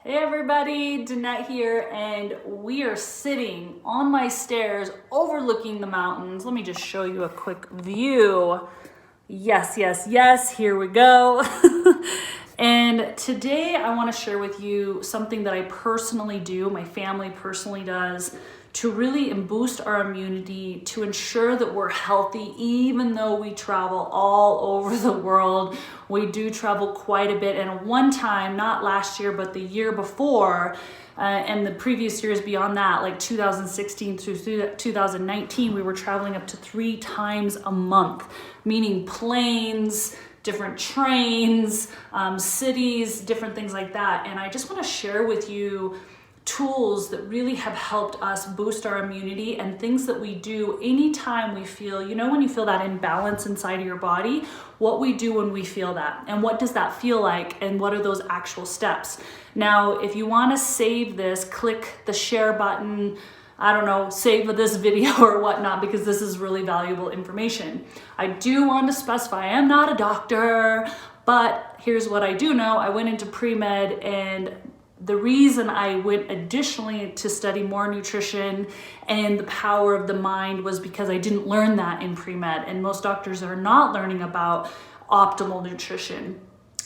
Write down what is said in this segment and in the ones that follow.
Hey everybody, Danette here, and we are sitting on my stairs overlooking the mountains. Let me just show you a quick view. Yes, here we go. And today I want to share with you something that I personally do, my family personally does, to really boost our immunity, to ensure that we're healthy, even though we travel all over the world. We do travel quite a bit. And one time, not last year, but the year before, and the previous years beyond that, like 2016 through 2019, we were traveling up to 3 times a month, meaning planes, different trains, cities, different things like that. And I just want to share with you tools that really have helped us boost our immunity and things that we do anytime we feel, when you feel that imbalance inside of your body, what we do when we feel that, and what does that feel like, and what are those actual steps. Now, if you want to save this, click the share button, save this video or whatnot, because this is really valuable information. I do want to specify, I am not a doctor, but here's what I do know. I went into pre-med, and the reason I went additionally to study more nutrition and the power of the mind was because I didn't learn that in pre-med, and most doctors are not learning about optimal nutrition.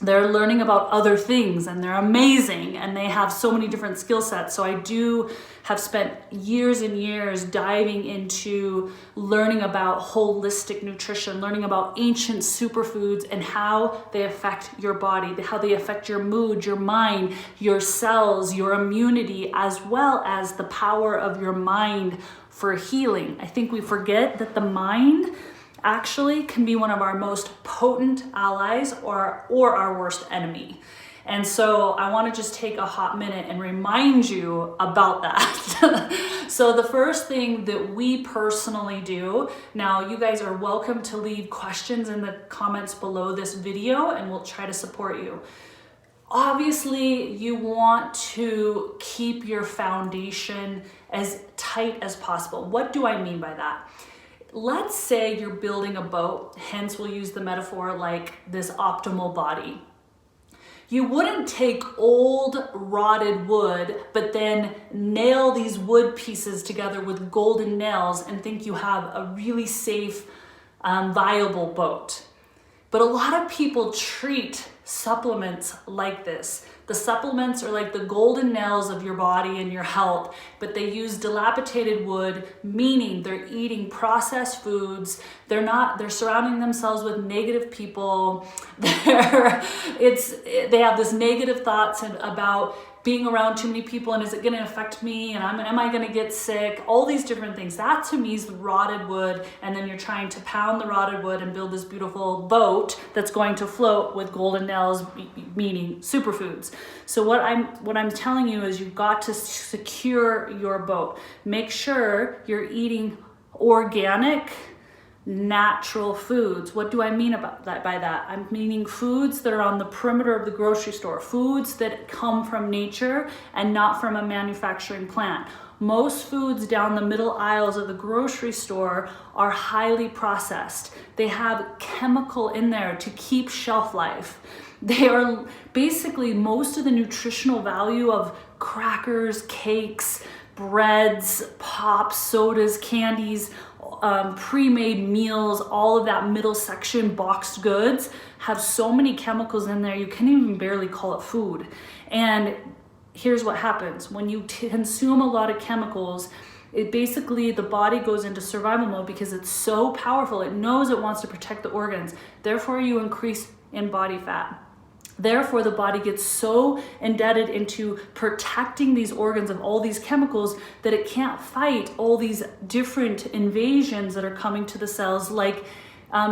They're learning about other things, and they're amazing, and they have so many different skill sets. So I do have spent years and years diving into learning about holistic nutrition, learning about ancient superfoods and how they affect your body, how they affect your mood, your mind, your cells, your immunity, as well as the power of your mind for healing. I think we forget that the mind actually can be one of our most potent allies or our worst enemy. And so I want to just take a hot minute and remind you about that. So the first thing that we personally do, now you guys are welcome to leave questions in the comments below this video, and we'll try to support you. Obviously, you want to keep your foundation as tight as possible. What do I mean by that? Let's say you're building a boat, hence we'll use the metaphor like this optimal body. You wouldn't take old rotted wood, but then nail these wood pieces together with golden nails and think you have a really safe, viable boat. But a lot of people treat supplements like this. The supplements are like the golden nails of your body and your health, but they use dilapidated wood, meaning they're eating processed foods. They're surrounding themselves with negative people. They have this negative thoughts about being around too many people, and is it going to affect me, and am I going to get sick? All these different things. That to me is rotted wood, and then you're trying to pound the rotted wood and build this beautiful boat that's going to float with golden nails, meaning superfoods. So what I'm telling you is you've got to secure your boat. Make sure you're eating organic, natural foods. What do I mean about that? By that, I'm meaning foods that are on the perimeter of the grocery store, foods that come from nature and not from a manufacturing plant. Most foods down the middle aisles of the grocery store are highly processed. They have chemical in there to keep shelf life. They are basically most of the nutritional value of crackers, cakes, breads, pops, sodas, candies, pre-made meals, all of that middle section, boxed goods, have so many chemicals in there you can't even barely call it food. And here's what happens. When you consume a lot of chemicals, the body goes into survival mode because it's so powerful. It knows it wants to protect the organs. Therefore, you increase in body fat. Therefore, the body gets so indebted into protecting these organs of all these chemicals that it can't fight all these different invasions that are coming to the cells, like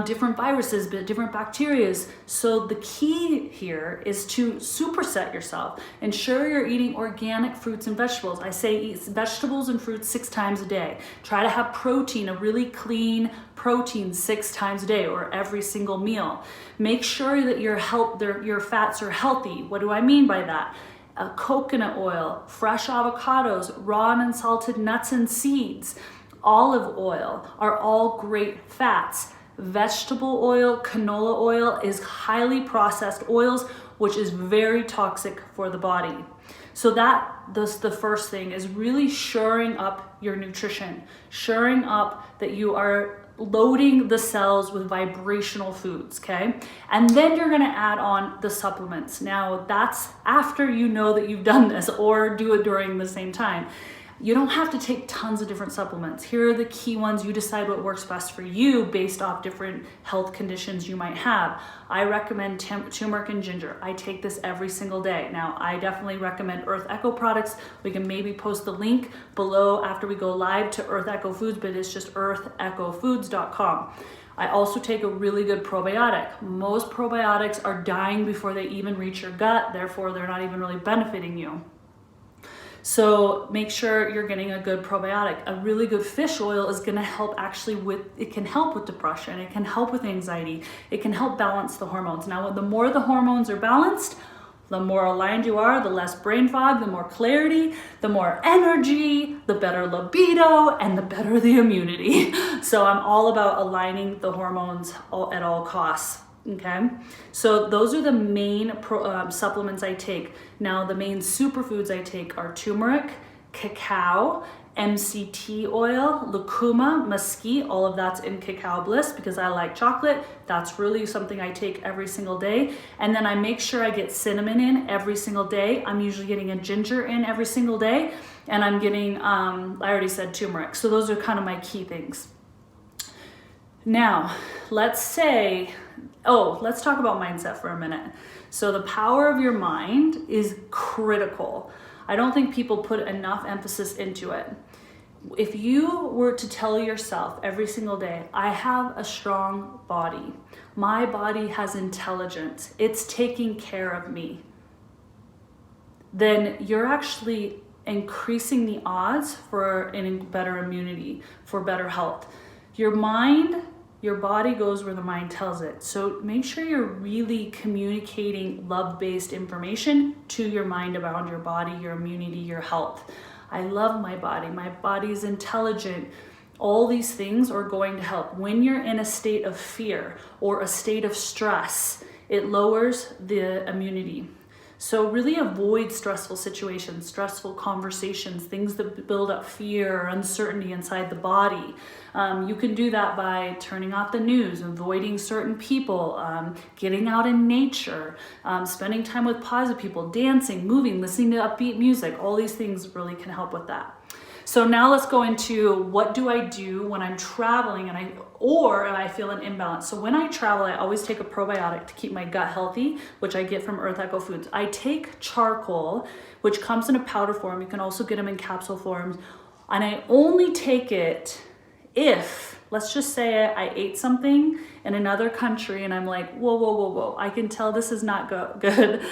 different viruses, but different bacteria. So the key here is to superset yourself. Ensure you're eating organic fruits and vegetables. I say eat vegetables and fruits 6 times a day. Try to have protein, a really clean protein 6 times a day or every single meal. Make sure that your fats are healthy. What do I mean by that? Coconut oil, fresh avocados, raw and unsalted nuts and seeds, olive oil are all great fats. Vegetable oil, canola oil is highly processed oils. which is very toxic for the body. So that's the first thing, is really shoring up your nutrition, shoring up that you are loading the cells with vibrational foods, okay? And then you're gonna add on the supplements. Now that's after you know that you've done this, or do it during the same time. You don't have to take tons of different supplements. Here are the key ones. You decide what works best for you based off different health conditions you might have. I recommend turmeric and ginger. I take this every single day. Now, I definitely recommend Earth Echo products. We can maybe post the link below after we go live to Earth Echo Foods, but it's just earthechofoods.com. I also take a really good probiotic. Most probiotics are dying before they even reach your gut, therefore they're not even really benefiting you. So make sure you're getting a good probiotic. A really good fish oil is gonna help it can help with depression, it can help with anxiety, it can help balance the hormones. Now, the more the hormones are balanced, the more aligned you are, the less brain fog, the more clarity, the more energy, the better libido, and the better the immunity. So I'm all about aligning the hormones at all costs. Okay, so those are the main supplements I take. Now, the main superfoods I take are turmeric, cacao, MCT oil, lucuma, mesquite, all of that's in Cacao Bliss because I like chocolate. That's really something I take every single day. And then I make sure I get cinnamon in every single day. I'm usually getting a ginger in every single day. And I'm getting, I already said turmeric. So those are kind of my key things. Now, let's talk about mindset for a minute. So the power of your mind is critical. I don't think people put enough emphasis into it. If you were to tell yourself every single day, I have a strong body, my body has intelligence, it's taking care of me, then you're actually increasing the odds for better immunity, for better health. Your body goes where the mind tells it. So make sure you're really communicating love-based information to your mind about your body, your immunity, your health. I love my body. My body is intelligent. All these things are going to help. When you're in a state of fear or a state of stress, it lowers the immunity. So really avoid stressful situations, stressful conversations, things that build up fear or uncertainty inside the body. You can do that by turning off the news, avoiding certain people, getting out in nature, spending time with positive people, dancing, moving, listening to upbeat music. All these things really can help with that. So now let's go into what do I do when I'm traveling and I feel an imbalance. So when I travel, I always take a probiotic to keep my gut healthy, which I get from Earth Echo Foods. I take charcoal, which comes in a powder form. You can also get them in capsule forms. And I only take it if, let's just say I ate something in another country and I'm like, whoa, I can tell this is not good.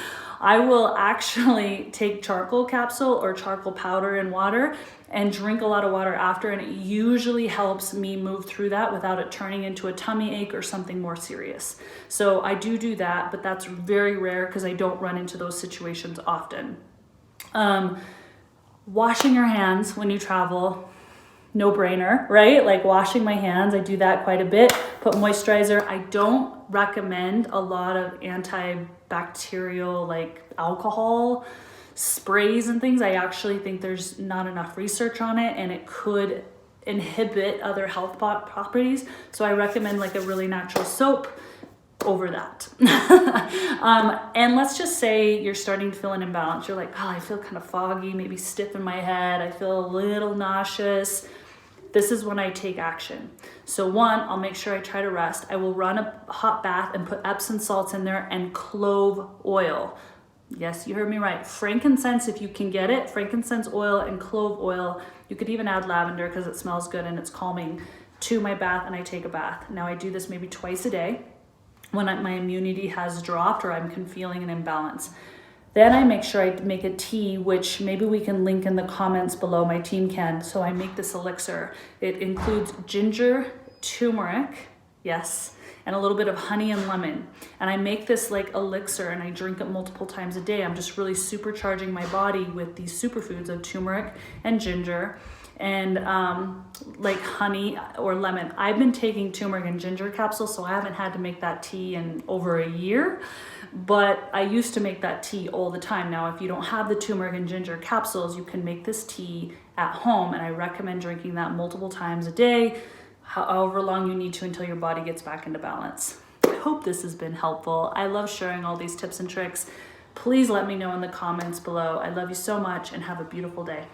I will actually take charcoal capsule or charcoal powder in water and drink a lot of water after, and it usually helps me move through that without it turning into a tummy ache or something more serious. So I do that, but that's very rare because I don't run into those situations often. Washing your hands when you travel, no brainer, right? Like washing my hands, I do that quite a bit. Put moisturizer. I don't recommend a lot of antibacterial like alcohol sprays and things. I actually think there's not enough research on it and it could inhibit other health properties. So I recommend like a really natural soap over that. And let's just say you're starting to feel an imbalance. You're like, oh, I feel kind of foggy, maybe stiff in my head. I feel a little nauseous. This is when I take action. So one, I'll make sure I try to rest. I will run a hot bath and put Epsom salts in there and clove oil. Yes, you heard me right. Frankincense, if you can get it, frankincense oil and clove oil. You could even add lavender because it smells good and it's calming to my bath, and I take a bath. Now I do this maybe twice a day when my immunity has dropped or I'm feeling an imbalance. Then I make sure I make a tea, which maybe we can link in the comments below, my team can. So I make this elixir. It includes ginger, turmeric, yes, and a little bit of honey and lemon. And I make this like elixir and I drink it multiple times a day. I'm just really supercharging my body with these superfoods of turmeric and ginger and like honey or lemon. I've been taking turmeric and ginger capsules, so I haven't had to make that tea in over a year. but I used to make that tea all the time. Now, if you don't have the turmeric and ginger capsules, you can make this tea at home, and I recommend drinking that multiple times a day, however long you need to until your body gets back into balance. I hope this has been helpful. I love sharing all these tips and tricks. Please let me know in the comments below. I love you so much and have a beautiful day.